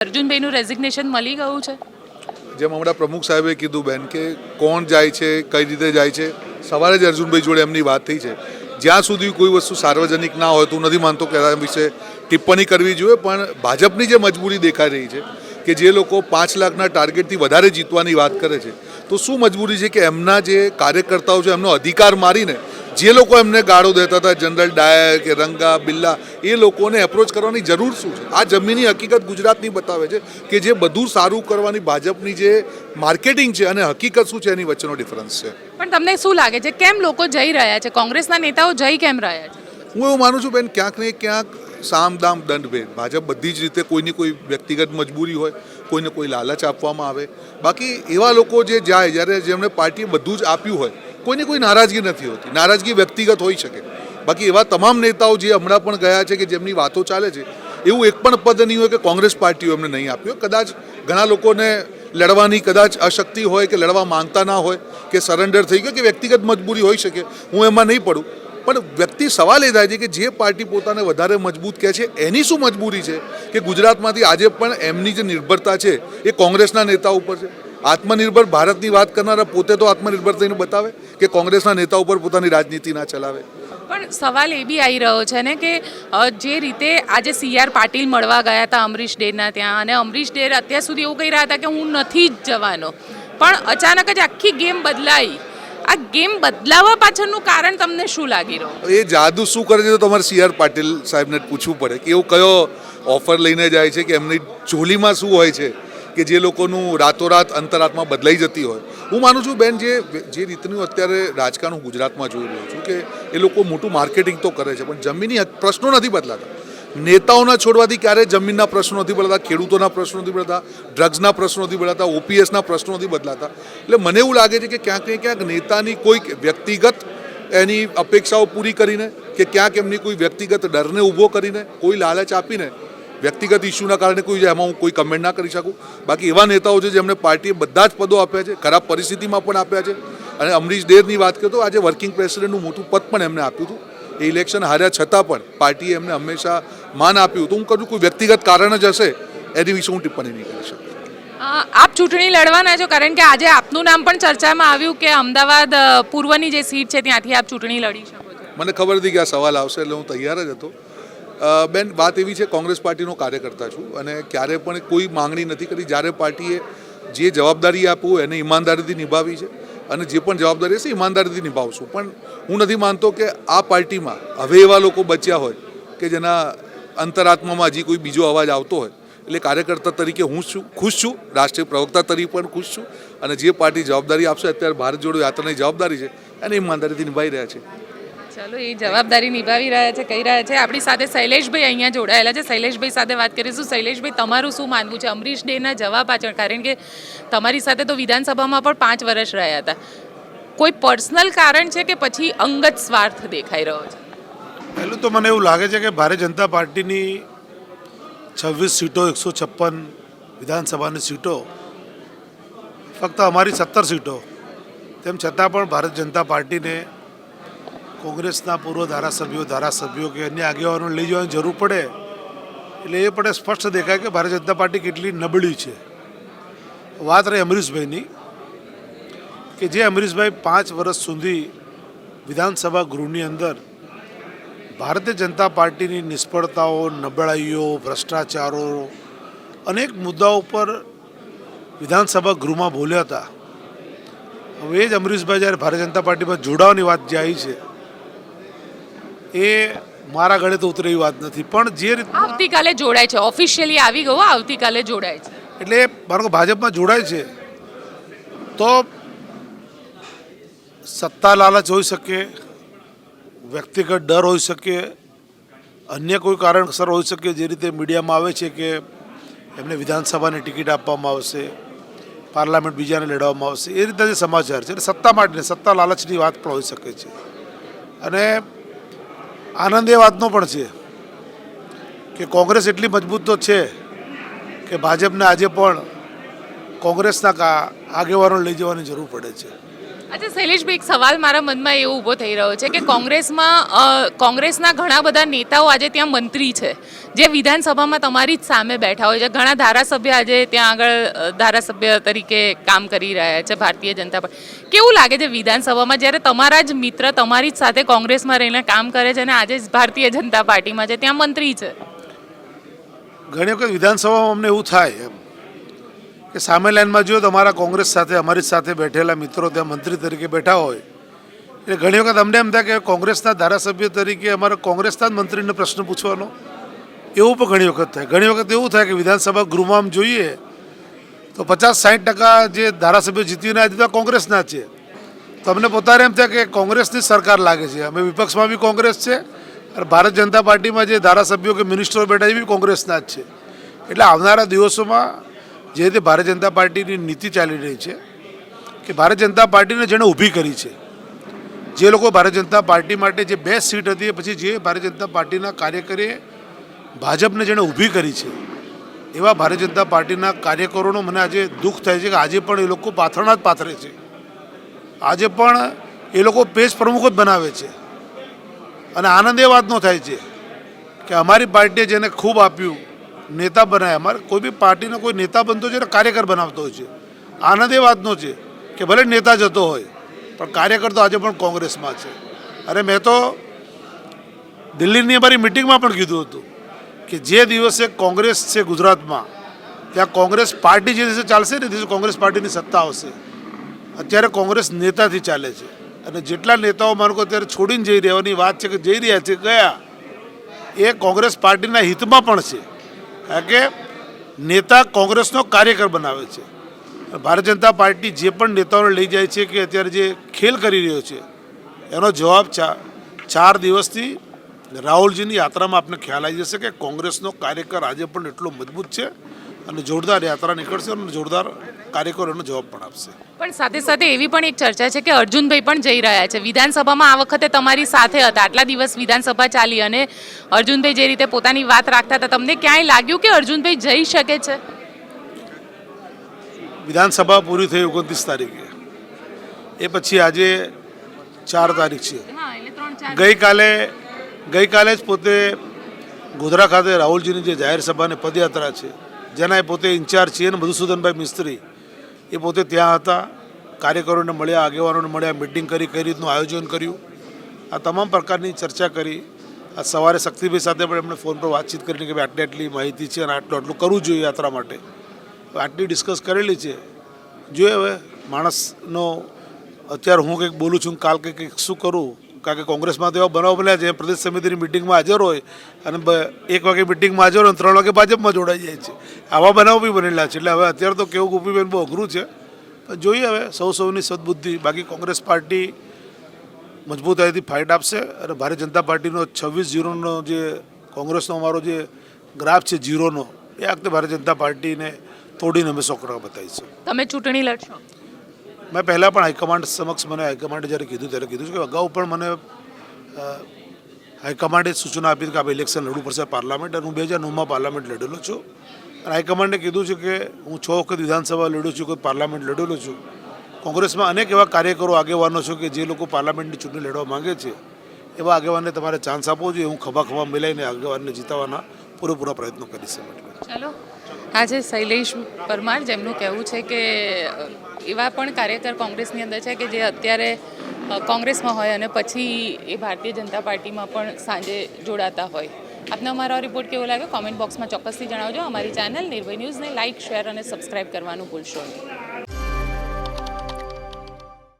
અર્જુનભાઈનું resignation મળી ગયું છે. જેમ હમણાં પ્રમુખ સાહેબે કીધું બેન કે કોણ જાય છે, કઈ રીતે જાય છે, સવારે જ અર્જુનભાઈ જોડે એમની વાત થઈ છે. જ્યાં સુધી કોઈ વસ્તુ સાર્વજનિક ના હોય તો હું નથી માનતો કે આ વિશે ટિપ્પણી કરવી જોઈએ. પણ ભાજપની જે મજબૂરી દેખાઈ રહી છે કે જે લોકો 5 લાખના ટાર્ગેટથી વધારે જીતવાની વાત કરે છે, તો શું મજબૂરી છે કે એમના જે કાર્યકર્તાઓ છે એમનો અધિકાર મારીને જે લોકો એમને ગાળો દેતા હતા, જનરલ ડાયર કે રંગા બિલ્લા, એ લોકોને એપ્રોચ કરવાની જરૂર શું છે? આ જમીની હકીકત ગુજરાતની બતાવે છે કે જે બધું સારું કરવાની ભાજપની જે માર્કેટિંગ છે અને હકીકત શું છે એની વચ્ચેનો ડિફરન્સ છે. પણ તમને શું લાગે છે કેમ લોકો જઈ રહ્યા છે? કોંગ્રેસના નેતાઓ જઈ કેમ રહ્યા છે? હું એવું માનું છું બેન, ક્યાંક ને ક્યાંક સામ દામ દંડ ભેદ, ભાજપ બધી જ રીતે કોઈની કોઈ વ્યક્તિગત મજબૂરી હોય, કોઈને કોઈ લાલચ આપવામાં આવે. બાકી એવા લોકો જે જાય જ્યારે જેમણે પાર્ટીએ બધું જ આપ્યું હોય, કોઈને કોઈ નારાજગી નથી હોતી. નારાજગી વ્યક્તિગત હોઈ શકે. બાકી એવા તમામ નેતાઓ જે હમણાં પણ ગયા છે કે જેમની વાતો ચાલે છે, એવું એક પણ પદ નહીં હોય કે કોંગ્રેસ પાર્ટીઓ એમને નહીં આપ્યું. કદાચ ઘણા લોકોને લડવાની કદાચ અશક્તિ હોય કે લડવા માંગતા ના હોય કે સરેન્ડર થઈ ગયો કે વ્યક્તિગત મજબૂરી હોઈ શકે, હું એમાં નહીં પડું. પણ વ્યક્તિ સવાલ એ થાય છે કે જે પાર્ટી પોતાને વધારે મજબૂત કહે છે એની શું મજબૂરી છે કે ગુજરાતમાંથી આજે પણ એમની જે નિર્ભરતા છે એ કોંગ્રેસના નેતા ઉપર છે. આત્મનિર્ભર ભારતની વાત કરનારા પોતે તો આત્મનિર્ભર થઈને બતાવે કે કોંગ્રેસના નેતા ઉપર પોતાની રાજનીતિ ના ચલાવે. પણ સવાલ એ બી આવી રહ્યો છે ને કે જે રીતે આજે CR પાટીલ મળવા ગયા હતા અમરીશ ડેરના ત્યાં, અને અમરીશ ડેર અત્યાર સુધી એવું કહી રહ્યા હતા કે હું નથી જ જવાનો, પણ અચાનક જ આખી ગેમ બદલાઈ. આ ગેમ બદલાવા પાછળનું કારણ તમને શું લાગી રહ્યું? એ જાદુ શું કરે છે તો તમારે CR પાટીલ સાહેબને પૂછવું પડે કે એવું કયો ઓફર લઈને જાય છે કે એમની ચોલીમાં શું હોય છે કે જે લોકોનું રાતોરાત અંતરાત્મા બદલાઈ જતી હોય. હું માનું છું બેન, જે રીતનું અત્યારે રાજકારણ હું ગુજરાતમાં જોઈ રહ્યો છું કે એ લોકો મોટું માર્કેટિંગ તો કરે છે પણ જમીની પ્રશ્નો નથી બદલાતા. નેતાઓના છોડવાથી ક્યારેય જમીનના પ્રશ્નો નથી બદલાતા, ખેડૂતોના પ્રશ્નો નથી બદલાતા, ડ્રગ્સના પ્રશ્નો નથી બદલાતા, OPSના પ્રશ્નો નથી બદલાતા. એટલે મને એવું લાગે છે કે ક્યાંક ને ક્યાંક નેતાની કોઈ વ્યક્તિગત એની અપેક્ષાઓ પૂરી કરીને કે ક્યાંક એમની કોઈ વ્યક્તિગત ડરને ઊભો કરીને, કોઈ લાલચ આપીને, વ્યક્તિગત ઇસ્યુના કારણે કોઈ એમાં હું કોઈ કમેન્ટ ના કરી શકું. બાકી એવા નેતાઓ છે જેમને પાર્ટીએ બધા જ પદો આપ્યા છે, ખરાબ પરિસ્થિતિમાં પણ આપ્યા છે. અને અમરીશ ડેરની વાત કરીએ તો આજે વર્કિંગ પ્રેસિડેન્ટનું મોટું પદ પણ એમને આપ્યું હતું. એ ઇલેક્શન હાર્યા છતાં પણ પાર્ટીએ એમને હંમેશા માન આપ્યું. તો હું કહું કોઈ વ્યક્તિગત કારણ જ હશે એની વિશે હું ટિપ્પણી નહીં કરી શકું. આપ ચૂંટણી લડવાના છો કારણ કે આજે આપનું નામ પણ ચર્ચામાં આવ્યું કે અમદાવાદ પૂર્વની જે સીટ છે ત્યાંથી આપ ચૂંટણી લડી શકો છો. મને ખબર હતી કે આ સવાલ આવશે એટલે હું તૈયાર જ હતો. બેન, વાત એવી છે, કોંગ્રેસ પાર્ટીનો કાર્યકર્તા છું અને ક્યારે પણ કોઈ માંગણી નથી કરી. જ્યારે પાર્ટીએ જે જવાબદારી આપવું એને ઈમાનદારીથી નિભાવી છે અને જે પણ જવાબદારી હશે ઈમાનદારીથી નિભાવશું. પણ હું નથી માનતો કે આ પાર્ટીમાં હવે એવા લોકો બચ્યા હોય કે જેના અંતરાત્મામાં હજી કોઈ બીજો અવાજ આવતો હોય. એટલે કાર્યકર્તા તરીકે હું ખુશ છું, રાષ્ટ્રીય પ્રવક્તા તરીકે પણ ખુશ છું. અને જે પાર્ટી જવાબદારી આપશે, અત્યારે ભારત જોડો યાત્રાની જવાબદારી છે, એને ઈમાનદારીથી નિભાવી રહ્યા છે. ચાલો, એ જવાબદારી નિભાવી રહ્યા છે, કહી રહ્યા છે. આપણી સાથે શૈલેષભાઈ અહીંયા જોડાયેલા છે. શૈલેષભાઈ સાથે વાત કરીશું. શૈલેષભાઈ, તમારું શું માનવું છે અમરીશ ડેના જવા પાછળ? કારણ કે તમારી સાથે તો વિધાનસભામાં પણ 5 વર્ષ રહ્યા હતા. કોઈ પર્સનલ કારણ છે કે પછી અંગત સ્વાર્થ દેખાઈ રહ્યો છે? પહેલું તો મને એવું લાગે છે કે ભારતીય જનતા પાર્ટીની 26 સીટો, 156 વિધાનસભાની સીટો, ફક્ત અમારી 17 સીટો, તેમ છતાં પણ ભારતીય જનતા પાર્ટીને કોંગ્રેસના પૂર્વ ધારાસભ્યો કે અન્ય આગેવાનોને લઈ જવાની જરૂર પડે એટલે એ પણ સ્પષ્ટ દેખાય કે ભારતીય જનતા પાર્ટી કેટલી નબળી છે. વાત રહી અમરીશભાઈની, કે જે અમરીશભાઈ 5 વર્ષ સુધી વિધાનસભા ગૃહની અંદર ભારતીય જનતા પાર્ટીની નિષ્ફળતાઓ, નબળાઈઓ, ભ્રષ્ટાચારો, અનેક મુદ્દાઓ પર વિધાનસભા ગૃહમાં બોલ્યા હતા. હવે એ જ અમરીશભાઈ જ્યારે ભારતીય જનતા પાર્ટીમાં જોડાવાની વાત જે આવી છે એ મારા ગળે તો ઉતરે એવી વાત નથી. પણ જે રીતે આવતીકાલે જોડાય છે, ઓફિશિયલી આવી ગયો, આવતીકાલે જોડાય છે. એટલે મારો ભાજપમાં જોડાય છે તો સત્તા લાલચ હોઈ શકે, વ્યક્તિગત ડર હોઈ શકે, અન્ય કોઈ કારણસર હોઈ શકે. જે રીતે મીડિયામાં આવે છે કે એમને વિધાનસભાની ટિકિટ આપવામાં આવશે, પાર્લામેન્ટ બીજાને લડવામાં આવશે, એ રીતે જે સમાચાર છે એટલે સત્તા માટે, સત્તા લાલચની વાત પણ હોઈ શકે છે. અને આનંદ એ વાતનો પણ છે કે કોંગ્રેસ એટલી મજબૂત તો છે કે ભાજપને આજે પણ કોંગ્રેસના આગેવાનો લઈ જવાની જરૂર પડે છે. અચ્છા શૈલેષભાઈ, એક સવાલ મારા મનમાં એવો ઊભો થઈ રહ્યો છે કે કોંગ્રેસના ઘણા બધા નેતાઓ આજે ત્યાં મંત્રી છે, જે વિધાનસભામાં તમારી જ સામે બેઠા હોય છે. ઘણા ધારાસભ્ય આજે ત્યાં આગળ ધારાસભ્ય તરીકે કામ કરી રહ્યા છે ભારતીય જનતા પાર્ટી. કેવું લાગે છે વિધાનસભામાં જ્યારે તમારા જ મિત્ર તમારી જ સાથે કોંગ્રેસમાં રહીને કામ કરે છે અને આજે ભારતીય જનતા પાર્ટીમાં છે, ત્યાં મંત્રી છે? ઘણી વખત વિધાનસભામાં અમને એવું થાય એમ કે સામે લાઈનમાં જો તમારા કોંગ્રેસ સાથે અમારી સાથે બેઠેલા મિત્રો ત્યાં મંત્રી તરીકે બેઠા હોય એટલે ઘણી વખત અમને એમ થાય કે કોંગ્રેસના ધારાસભ્ય તરીકે અમારે કોંગ્રેસના જ મંત્રીને પ્રશ્ન પૂછવાનો, એવું પણ ઘણી વખત થાય. ઘણી વખત એવું થાય કે વિધાનસભા ગૃહમાં જોઈએ તો 50-60% જે ધારાસભ્યો જીતીને આજે તો કોંગ્રેસના છે. તો અમને પોતાને એમ થાય કે કોંગ્રેસની સરકાર લાગે છે. અમે વિપક્ષમાં બી કોંગ્રેસ છે અને ભારત જનતા પાર્ટીમાં જે ધારાસભ્યો કે મિનિસ્ટરો બેઠા છે એ બી કોંગ્રેસના જ છે. એટલે આવનારા દિવસોમાં જે રીતે ભારતીય જનતા પાર્ટીની નીતિ ચાલી રહી છે કે ભારતીય જનતા પાર્ટીને જેણે ઊભી કરી છે, જે લોકો ભારતીય જનતા પાર્ટી માટે જે બેસ્ટ સીટ હતી પછી જે ભારતીય જનતા પાર્ટીના કાર્યકરે ભાજપને જેણે ઊભી કરી છે એવા ભારતીય જનતા પાર્ટીના કાર્યકરોનો મને આજે દુઃખ થાય છે કે આજે પણ એ લોકો પાથરણા જ પાથરે છે. આજે પણ એ લોકો પેજ પ્રમુખ જ બનાવે છે. અને આનંદ એ વાતનો થાય છે કે અમારી પાર્ટીએ જેને ખૂબ આપ્યું, નેતા બનાવ્યા, અમારે કોઈ બી પાર્ટીનો કોઈ નેતા બનતો છે કાર્યકર બનાવતો હોય છે. આનંદ એ વાતનો છે કે ભલે નેતા જતો હોય પણ કાર્યકર તો આજે પણ કોંગ્રેસમાં છે. અરે મેં તો દિલ્હીની અમારી મિટિંગમાં પણ કીધું હતું કે જે દિવસે કોંગ્રેસ છે ગુજરાતમાં ત્યાં કોંગ્રેસ પાર્ટી જે દિવસે ચાલશે ને દિવસે કોંગ્રેસ પાર્ટીની સત્તા આવશે. અત્યારે કોંગ્રેસ નેતાથી ચાલે છે અને જેટલા નેતાઓ માનો કે અત્યારે છોડીને જઈ રહેવાની વાત છે કે જઈ રહ્યા છે ગયા, એ કોંગ્રેસ પાર્ટીના હિતમાં પણ છે. કારણ કે નેતા કોંગ્રેસનો કાર્યકર બનાવે છે. ભારતીય જનતા પાર્ટી જે પણ નેતાઓને લઈ જાય છે કે અત્યારે જે ખેલ કરી રહ્યો છે એનો જવાબ 4 દિવસથી રાહુલજીની યાત્રામાં આપને ખ્યાલ આવી જશે કે કોંગ્રેસનો કાર્યકર આજે પણ એટલો મજબૂત છે અને જોરદાર યાત્રા નીકળશે અને જોરદાર કાર્યકરો એનો જવાબ પણ આપશે. પણ સાથે સાથે એવી પણ એક ચર્ચા છે કે અર્જુનભાઈ પણ જઈ રહ્યા છે વિધાનસભામાં. આ વખતે તમારી સાથે હતા, આટલા દિવસ વિધાનસભા ચાલી અને અર્જુનભાઈ જે રીતે પોતાની વાત રાખતા હતા, તમને ક્યાંય લાગ્યું કે અર્જુનભાઈ જઈ શકે છે? વિધાનસભા પૂરી થઈ 29 તારીખે, એ પછી આજે 4 તારીખ છે. ગઈકાલે જ પોતે ગોધરા ખાતે રાહુલજીની જે જાહેર સભાને પદયાત્રા છે જેના એ પોતે ઇન્ચાર્જ છે અને મધુસૂદનભાઈ મિસ્ત્રી એ પોતે ત્યાં હતા. કાર્યકરોને મળ્યા, આગેવાનોને મળ્યા, મિટિંગ કરી, કઈ રીતનું આયોજન કર્યું, આ તમામ પ્રકારની ચર્ચા કરી. આ સવારે શક્તિભાઈ સાથે પણ એમણે ફોન પર વાતચીત કરીને કે ભાઈ આટલી માહિતી છે અને આટલું કરવું જોઈએ યાત્રા માટે, આટલી ડિસ્કસ કરેલી છે. જોઈએ હવે માણસનો અત્યારે હું કંઈક બોલું છું, કાલ કંઈક શું કરું. કારણ કે કોંગ્રેસમાં તો એવા બનાવ બન્યા છે પ્રદેશ સમિતિની મિટિંગમાં હાજર હોય અને 1 વાગે મિટિંગમાં હાજર હોય 3 વાગે ભાજપમાં જોડાઈ જાય છે. આવા બનાવ બી બનેલા છે. એટલે હવે અત્યારે તો કેવું ગોપીબેન બહુ અઘરું છે. પણ જોઈએ હવે સૌની સદબુદ્ધિ. બાકી કોંગ્રેસ પાર્ટી મજબૂતાઈથી ફાઇટ આપશે અને ભારતીય જનતા પાર્ટીનો 26-0નો જે કોંગ્રેસનો અમારો જે ગ્રાફ છે 0નો, એ વખતે ભારતીય જનતા પાર્ટીને તોડીને અમે 100% બતાવીશું. તમે ચૂંટણી લડશો? મેં પહેલાં પણ હાઈકમાન્ડ સમક્ષ મને હાઈકમાન્ડે જ્યારે કીધું ત્યારે કીધું છે કે અગાઉ પણ મને હાઈકમાન્ડે સૂચના આપી કે આપણે ઇલેક્શન લડવું પડશે પાર્લામેન્ટ, અને હું 2009માં પાર્લામેન્ટ લડેલો છું. અને હાઈકમાન્ડે કીધું છે કે હું 6 વખત વિધાનસભા લડ્યો છું, કોઈ પાર્લામેન્ટ લડેલો છું. કોંગ્રેસમાં અનેક એવા કાર્યકરો આગેવાનો છે કે જે લોકો પાર્લામેન્ટની ચૂંટણી લડવા માંગે છે. એવા આગેવાનને તમારે ચાન્સ આપવો જોઈએ. હું ખભા મિલાઈને આગેવાનને જીતાવવાના પૂરેપૂરા પ્રયત્નો કરીશ. ચાલો, આજે શૈલેષ પરમાર જેમનું કહેવું છે કે એવા પણ કાર્યકર કોંગ્રેસની અંદર છે કે જે અત્યારે કોંગ્રેસમાં હોય અને પછી એ ભારતીય જનતા પાર્ટીમાં પણ સાંજે જોડાતા હોય. આપને અમારો રિપોર્ટ કેવો લાગ્યો કોમેન્ટ બોક્સમાં ચોક્કસથી જણાવજો. અમારી ચેનલ નિર્ભય ન્યૂઝને લાઇક, શેર અને સબસ્ક્રાઇબ કરવાનું ભૂલશો નહીં.